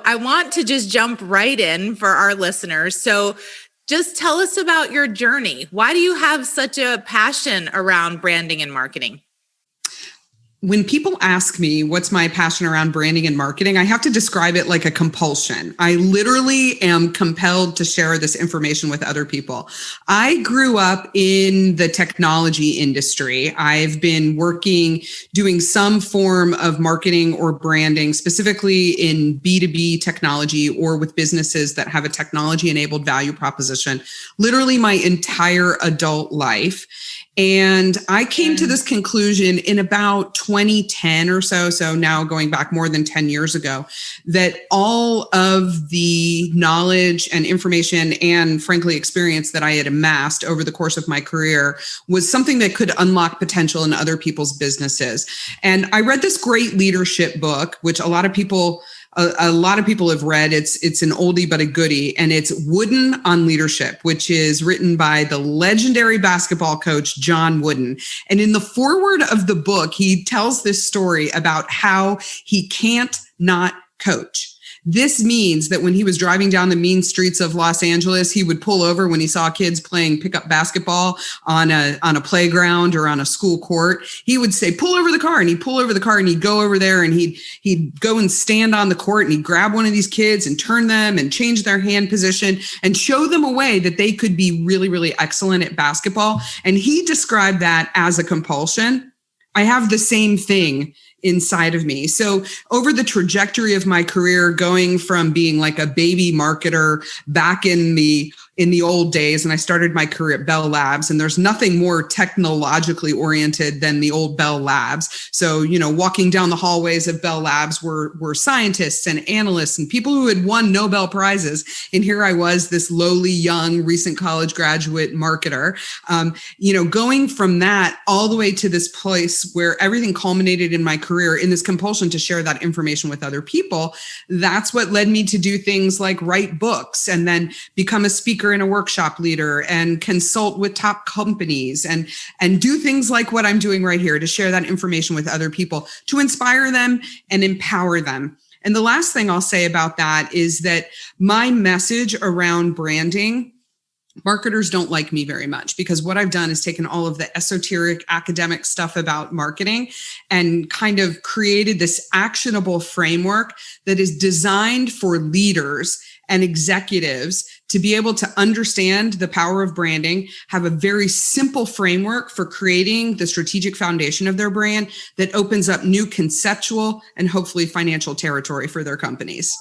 I want to just jump right in for our listeners. So just tell us about your journey. Why do you have such a passion around branding and marketing? When people ask me what's my passion around branding and marketing, I have to describe it like a compulsion. I literally am compelled to share this information with other people. I grew up in the technology industry. I've been doing some form of marketing or branding, specifically in B2B technology or with businesses that have a technology-enabled value proposition, literally my entire adult life. And I came to this conclusion in about 2010 or so now going back more than 10 years ago, that all of the knowledge and information and frankly experience that I had amassed over the course of my career was something that could unlock potential in other people's businesses. And I read this great leadership book, which a lot of people have read. It's an oldie but a goodie, and it's Wooden on Leadership, which is written by the legendary basketball coach John Wooden. And in the foreword of the book, he tells this story about how he can't not coach. This means that when he was driving down the mean streets of Los Angeles, he would pull over when he saw kids playing pickup basketball on a playground or on a school court. He would say, pull over the car, and he'd pull over the car and he'd go over there and he'd go and stand on the court and he'd grab one of these kids and turn them and change their hand position and show them a way that they could be really, really excellent at basketball. And he described that as a compulsion. I have the same thing inside of me. So over the trajectory of my career, going from being like a baby marketer back in the old days, and I started my career at Bell Labs, and there's nothing more technologically oriented than the old Bell Labs. So, walking down the hallways of Bell Labs were scientists and analysts and people who had won Nobel Prizes. And here I was, this lowly, young, recent college graduate marketer, going from that all the way to this place where everything culminated in my career in this compulsion to share that information with other people. That's what led me to do things like write books and then become a speaker and a workshop leader and consult with top companies and do things like what I'm doing right here to share that information with other people, to inspire them and empower them. And the last thing I'll say about that is that my message around branding, marketers don't like me very much, because what I've done is taken all of the esoteric academic stuff about marketing and kind of created this actionable framework that is designed for leaders and executives to be able to understand the power of branding, have a very simple framework for creating the strategic foundation of their brand that opens up new conceptual and hopefully financial territory for their companies.